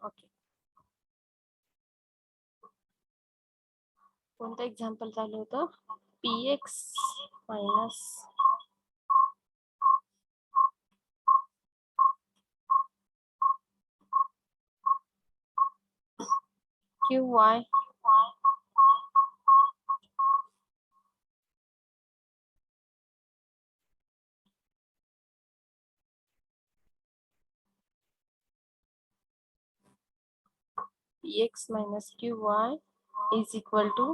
Okay, कोणतं example चालू होतं? px minus qy px minus qy is equal to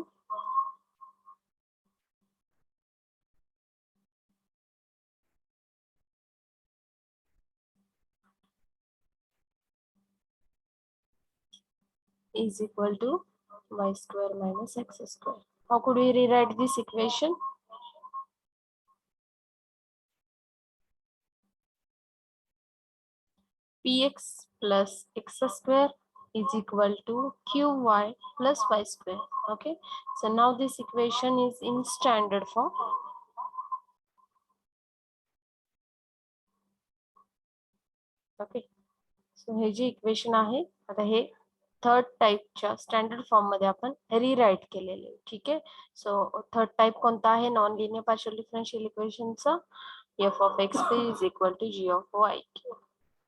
y square minus x square. How could we rewrite this equation? Px plus x square is equal to qy plus y square. Okay, so now this equation is in standard form. Okay, so hey J equation आहे आता हे third टाइपच्या standard form मध्ये आपण rewrite केलेले आहे. ठीक आहे, so third type कोणता आहे? नॉन लिनियर पार्शियल डिफरन्शियल इक्वेशनचा f of x is equal to g of y.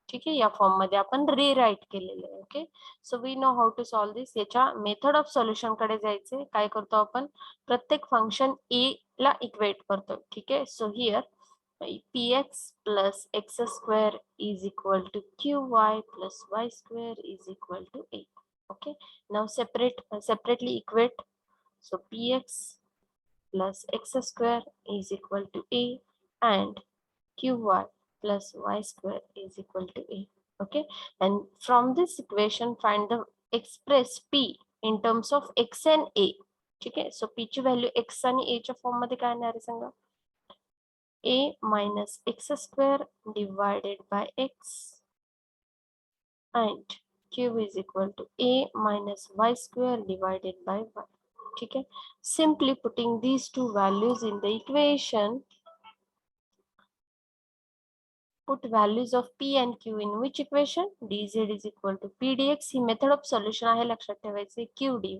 ठीक आहे, या फॉर्म मध्ये आपण रिराईट केलेले आहे. Okay, so we know how to solve this. याच्या मेथड ऑफ सोल्युशन कडे जायचे. काय करतो आपण? प्रत्येक फंक्शन ए ला इक्वेट करतो. ठीक आहे, so here px plus x square is equal to qy plus y square is equal to a. Okay, now separately equate. So px plus x square is equal to a and qy plus y square is equal to a. Okay, and from this equation find the express p in terms of x and a. ठीक आहे, सो p ची value x आणि a च्या form मध्ये काय येणार आहे सांगा? a minus x square divided by x and q is equal to a minus y square divided by y. ठीक है, simply putting these two values in the equation, put values of p and q in which equation? dz is equal to p dx. He method of solution आहे, लक्षात ठेवायचे. q dy.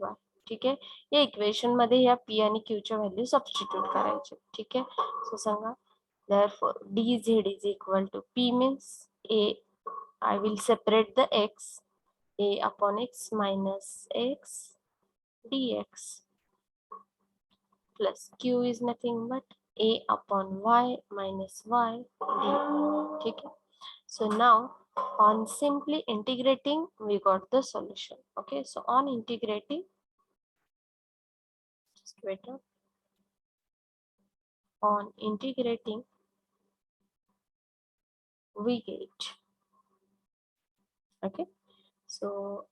ठीक आहे, या equation मध्ये या p आणि q च्या व्हॅल्यू सबस्टिट्यूट करायचे. ठीक आहे, सो सांगा therefore dz is equal to p means a, I will separate the x, a upon x minus x dx plus q is nothing but a upon y minus y d. ठीक है, so now on simply integrating we got the solution. Okay, so on integrating, just wait up. On integrating we get, okay, so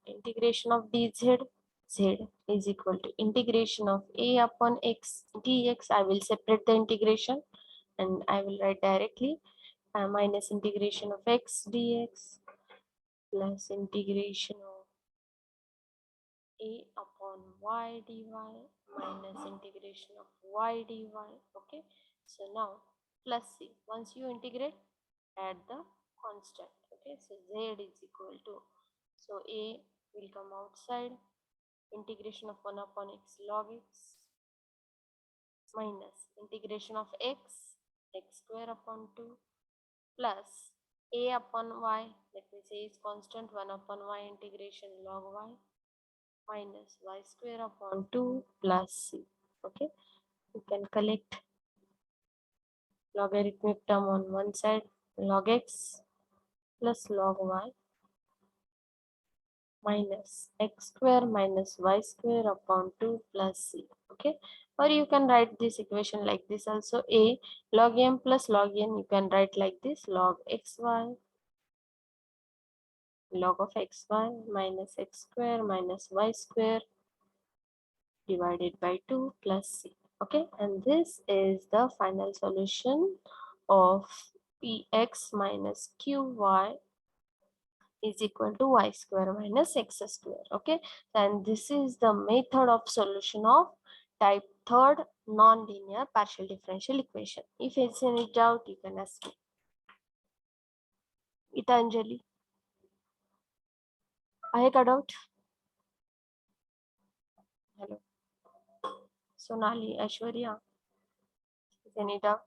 integration of dz, z is equal to integration of a upon x dx. I will separate the integration and I will write directly minus integration of x dx plus integration of a upon y dy minus integration of y dy. Okay, so now plus c, once you integrate add the constant. Okay, so z is equal to, so a will come outside, integration of 1 upon x log x minus integration of x square upon 2 plus a upon y, let me say is constant, 1 upon y integration log y minus y square upon 2 plus c. Okay, you can collect logarithmic term on one side, log x plus log y minus x square minus y square upon 2 plus c. Okay, or you can write this equation like this also, a log m plus log n, you can write like this, log xy log of xy minus x square minus y square divided by 2 plus c. Okay, and this is the final solution of px minus qy is equal to y square minus x square. Okay, and this is the method of solution of type third non-linear partial differential equation. If it's any doubt, you can ask me. Itanjali, आहे का doubt? Hello, Sonali, Aishwarya, is any doubt?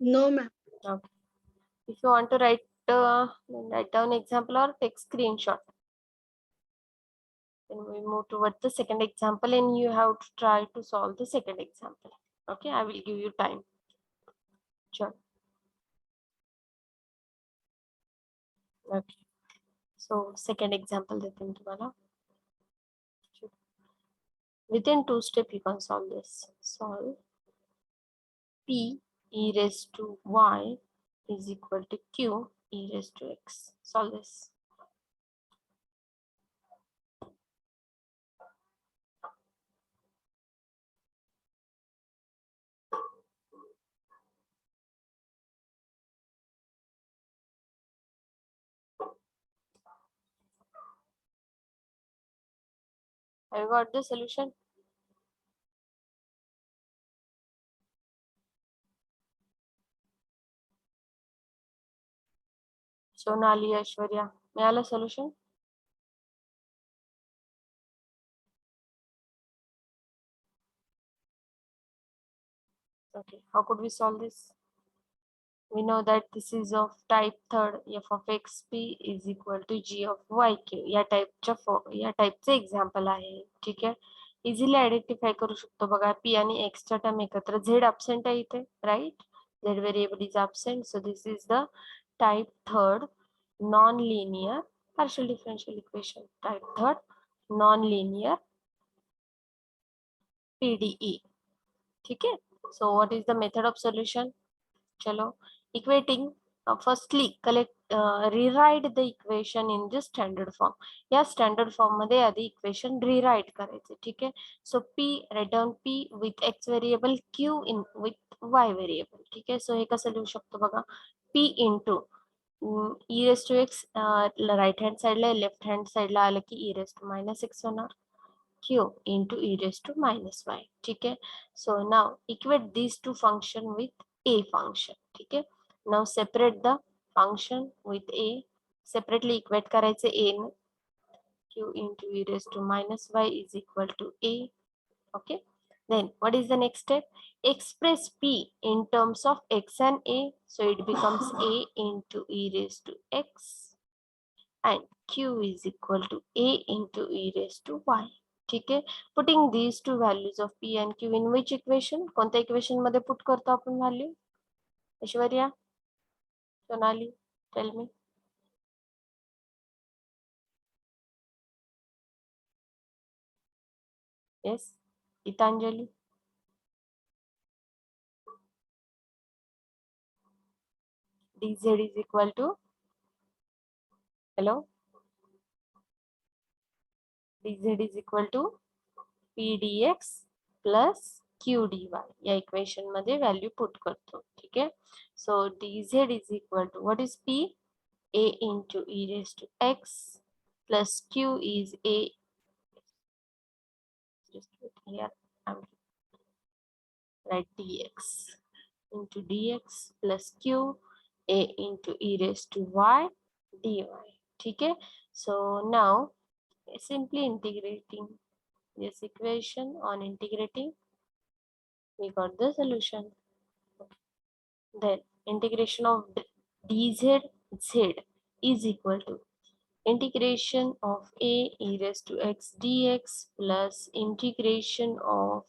No, ma'am. Okay. If you want to write down example or take screenshot. Then we move towards the second example and you have to try to solve the second example. Okay, I will give you time. Sure. Okay. So second example देते हैं तुम्हारा. Within two steps you can solve this. Solve p e raised to y is equal to q e raised to x. Solve this. Have you got the solution? Sonali, Aishwarya, मिळालं solution? Okay, how could we solve this? We know that this is of type third, f of x p is equal to g of y q. या टाईपचे example आहे. ठीक आहे, easily identify करू शकतो बघा. P आणि एक्स च्या टर्म एकत्र, झेड absent आहे इथे, right. Z variable is absent, so this is the type third non-linear partial differential equation. Type third non-linear PDE. ठीक है. So what is the method of solution? चलो, equating, firstly rewrite the equation in the standard form. या standard form मध्ये आधी equation rewrite करायचे. ठीक आहे. सो p, write down p with x variable, q in with y variable. ठीक आहे. सो हे कसं लिहू शकतो बघा. p into e raised to x right hand साइडला, लेफ्ट हँड साइडला आलं की e raised to minus x होणार, q into e raised to minus y. ठीक आहे. So now equate these two function with a function. ठीक आहे. Now separate the function with a. Separately equate करायचे a ने. q into e raised to minus y is equal to a. Okay. Then what is the next step? Express p in terms of x and a. So it becomes a into e raised to x and q is equal to a into e raised to y. ठीक आहे. Putting these two values of p and q in which equation? कोणत्या equation मध्ये put करतो आपण value? Aishwarya, Sonali, tell me. Yes, Gitanjali. dz is equal to, hello, dz is equal to p dx plus q dy. या equation मध्ये value put करतो. ठीक आहे. सो dz is equal to, what is p? a into e raised to x plus q is a, just wait here, I'm write dx into dx plus q a into e raised to y dy. ठीक है. So now simply integrating this equation, on integrating we got the solution. Then integration of dz z is equal to integration of a e raised to x dx plus integration of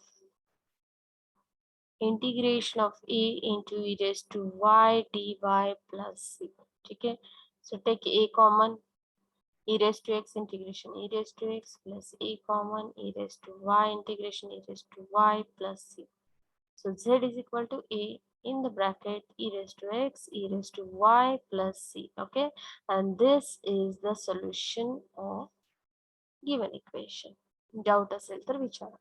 a into e raised to y dy plus c. ठीक है. So take a common, e raised to x integration e raised to x plus a common, e raised to y integration e raised to y plus c. So z is equal to a in the bracket e raised to x e raised to y plus c. Okay, and this is the solution of given equation. Doubt असेल तर विचारा.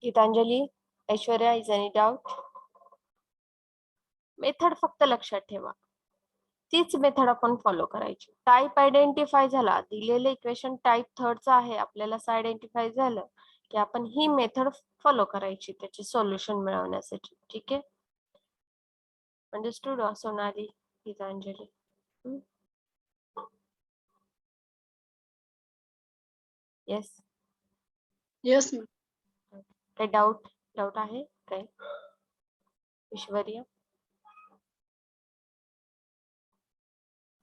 Gitanjali, Aishwarya, is any doubt? Method फक्त लक्षात ठेवा, तीच method आपण follow करायची. Type identify झाला, दिलेले इक्वेशन टाईप थर्डचा आहे, आपल्याला असं आयडेंटिफाय झालं की आपण ही मेथड फॉलो करायची त्याचे सोल्युशन मिळवण्यासाठी. ठीक आहे, understood Sonali, Gitanjali? Yes. Yes, ma'am. काही डाऊट डाऊट आहे काय? ऐश्वर्या?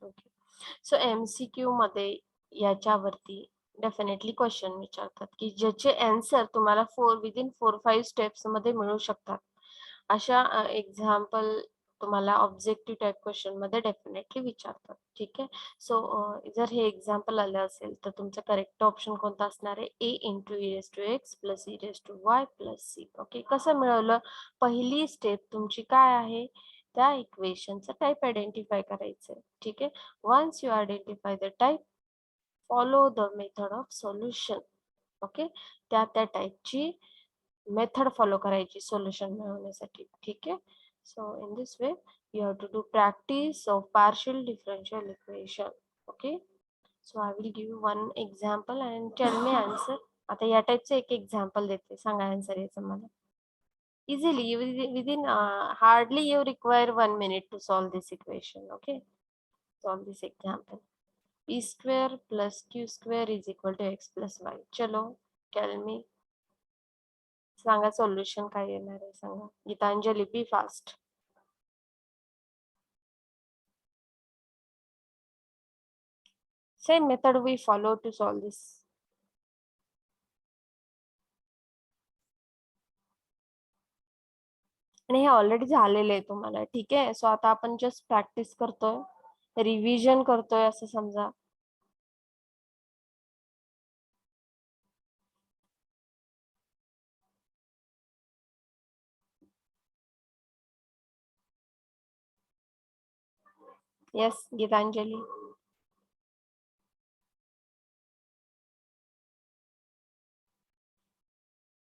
ओके. सो MCQ मध्ये याच्यावरती डेफिनेटली क्वेश्चन विचारतात की ज्याचे आन्सर तुम्हाला विदिन 4-5 स्टेप्स मध्ये मिळू शकतात. अशा एक्झाम्पल तुम्हाला ऑब्जेक्टिव्ह टाइप क्वेश्चन मध्ये डेफिनेटली विचारतात. ठीक आहे. सो जर हे एक्झाम्पल आलं असेल तर तुमचं करेक्ट ऑप्शन कोणता असणार आहे? A into e⁻x plus e⁻y plus c. Okay, कसं मिळवलं? पहिली स्टेप तुमची काय आहे? त्या इक्वेशनचा टाइप आयडेंटिफाय करायचं. ठीक आहे. Once you identify the type, follow the method of solution. Okay, त्या टाइपची मेथड फॉलो करायची सोल्युशन मिळवण्यासाठी. ठीक आहे. So in this way you have to do practice of partial differential equation. Okay, so I will give you one example and tell me answer. आता या टाइपचे एक एक्झाम्पल देते, सांगा आन्सर याचं मला. Easily within hardly you require 1 minute to solve this equation. Okay, solve this example. P square plus Q square is equal to x plus y. चलो, tell me. सांगा solution काय येणार आहे सांगा. Gitanjali, be fast. Same method we follow to solve this. आणि हे already झालेलं आहे तुम्हाला. ठीक आहे. सो आता आपण जस्ट प्रॅक्टिस करतोय, रिव्हिजन करतोय असं समजा. येस गीतांजली.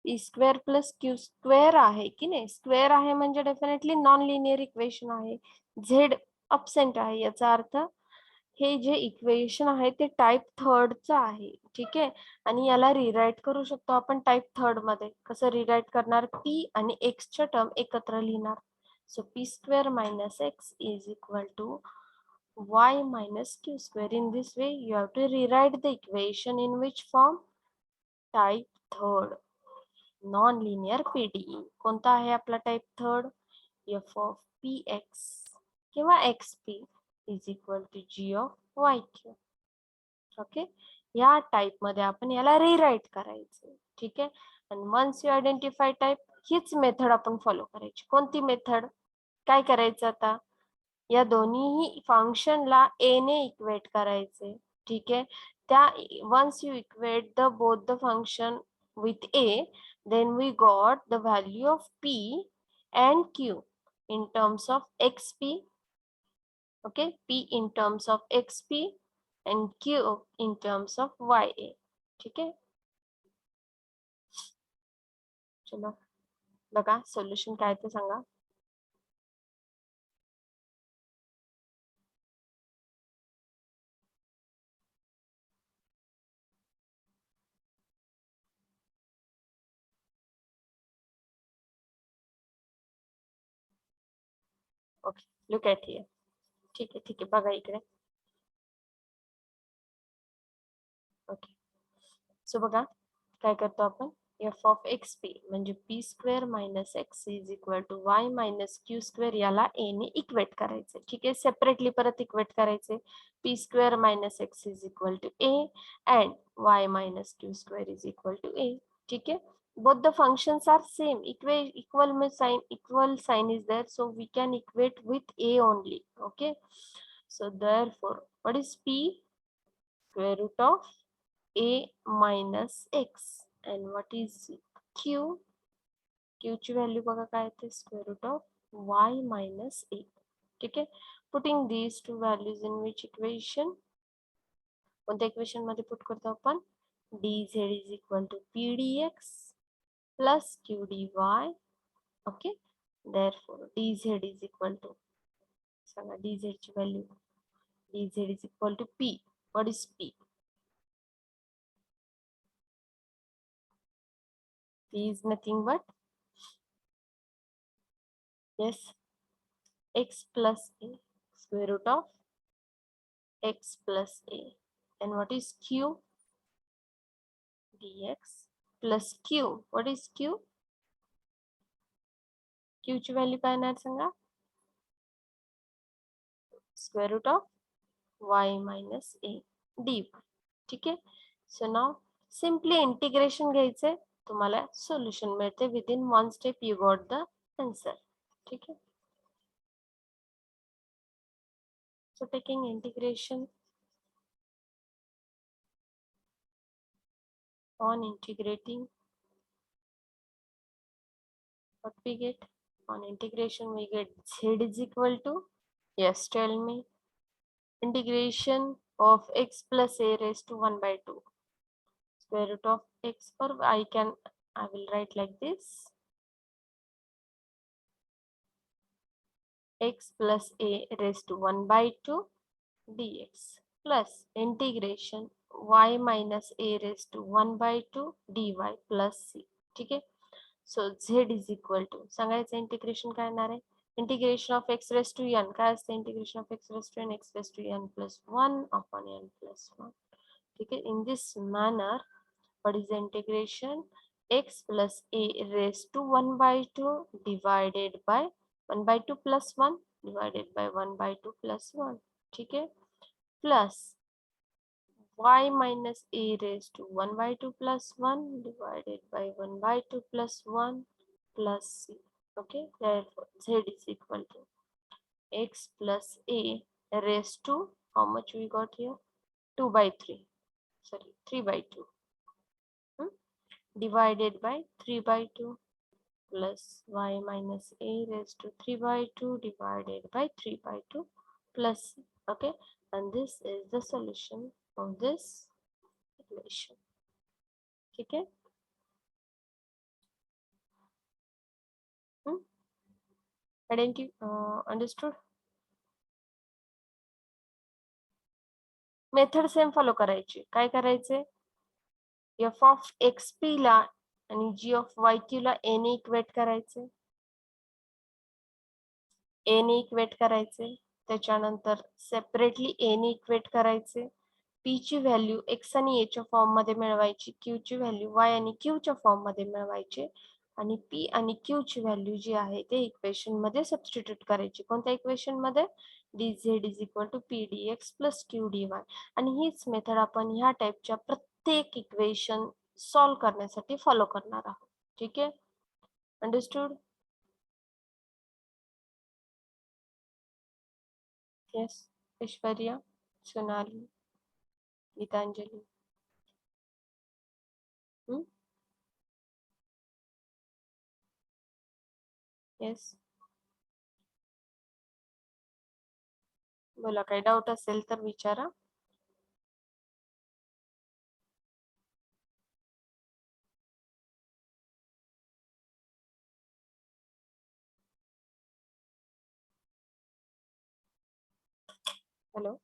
ई स्क्वेअर प्लस क्यू स्क्वेअर आहे की नाही? स्क्वेअर आहे म्हणजे डेफिनेटली नॉन लिनियर इक्वेशन आहे. झेड अबसेंट आहे, याचा अर्थ हे जे इक्वेशन आहे ते टाइप थर्डचं आहे. ठीक आहे. आणि याला रिराईट करू शकतो आपण टाइप थर्ड मध्ये. कसं रिराईट करणार? पी आणि एक्सच्या टर्म एकत्र लिहिणार. So p square minus x is equal to y minus q square. In this way you have to rewrite the equation in which form? Type third, non-linear PDE. कोणता आहे आपला type third? f of px किंवा xp is equal to g of yq. Okay, या type मध्ये आपण याला rewrite करायचं. ठीक आहे. आणि वन्स यू आयडेंटिफाय टाइप, हीच मेथड आपण फॉलो करायची. कोणती मेथड? काय करायचं आता? या दोन्ही फंक्शनला a ने इक्वेट करायचे. ठीक आहे. त्या once you equate the both the function with a, then we got the value of p and q in terms of xp. Okay, p in terms of xp and q in terms of ya. ठीक आहे. चलो बघा solution काय ते सांगा. Okay, look at here. ठीक आहे, ठीक आहे, बघा इकडे. ओके, सो बघा काय करतो आपण. एफ ऑफ एक्स पी म्हणजे P square minus x is equal to Y minus Q square, याला ए ने इक्वेट करायचे. ठीक आहे. सेपरेटली परत इक्वेट करायचे. P square minus x is equal to a and y minus Q square is equal to a. ठीक आहे. both the functions are same, equal means sign, equal sign is there, so we can equate with a only. Okay, so therefore what is p? Square root of a minus x. And what is q? q ची value बघा काय येते? Square root of y minus a. ठीक आहे. Putting these two values in which equation? कोणत्या equation मध्ये put करतो आपण? dz is equal to pdx plus q dy. Okay, therefore dz is equal to, Sanga dz ची value, dz is equal to p. What is p? P is nothing but, yes, x plus a, square root of x plus a. And what is q? Dx plus q. What is q? q ची value काय येणार सांगा? Square root of y minus a dy. ठीक आहे. सो नाव simply integration घ्यायचंय, तुम्हाला solution मिळते. Within one step you got the answer. ठीक आहे. So taking integration, on integrating, what we get? On integration we get z is equal to, yes, tell me, integration of x plus a raised to 1 by 2 square root of x, or I will write like this, x plus a raised to 1 by 2 dx plus integration y minus a raised to 1 by 2 dy plus c. ठीक आहे. So z is equal to, सांगायचं integration काय येणार आहे? Integration of X raise to N काय असते? Integration of X raise to N, X raise to N plus 1 upon N plus 1. ठीक आहे. In this manner, what is the integration? X plus a raised to 1 by 2 divided by 1 by 2 plus 1 divided by 1 by 2 plus 1. ठीक है. Plus y minus a raised to 1 by 2 plus 1 divided by 1 by 2 plus 1 plus c. Okay, therefore z is equal to x plus a raised to, how much we got here? 2 by 3, sorry, 3 by 2, divided by 3 by 2 plus y minus a raised to 3 by 2 divided by 3 by 2 plus c. Okay, and this is the solution of this equation. ठीक है. Understood? Method same follow करायची. काय करायचे? F of X P ला आणि जी of Y Q ला ए ने equate करायचे, ए ने equate करायचे. त्याच्यानंतर सेपरेटली ए ने इक्वेट करायचे. पी ची व्हॅल्यू एक्स आणि ए च्या फॉर्म मध्ये मिळवायची, क्यू ची व्हॅल्यू वाय आणि क्यू च्या फॉर्म मध्ये मिळवायची, आणि पी आणि क्यू ची व्हॅल्यू जी आहे ते इक्वेशन मध्ये सबस्टिट्यूट करायची. कोणत्या इक्वेशन मध्ये? dz is equal to P D X plus Q D Y. आणि हीच मेथड आपण ह्या टाइपच्या प्रत्येक इक्वेशन सॉल्व करण्यासाठी फॉलो करणार आहोत. ठीक आहे. Understood? Yes. Aishwarya, Sonali, Gitanjali. Yes, बोला. काही डाऊट असेल तर विचारा. हॅलो.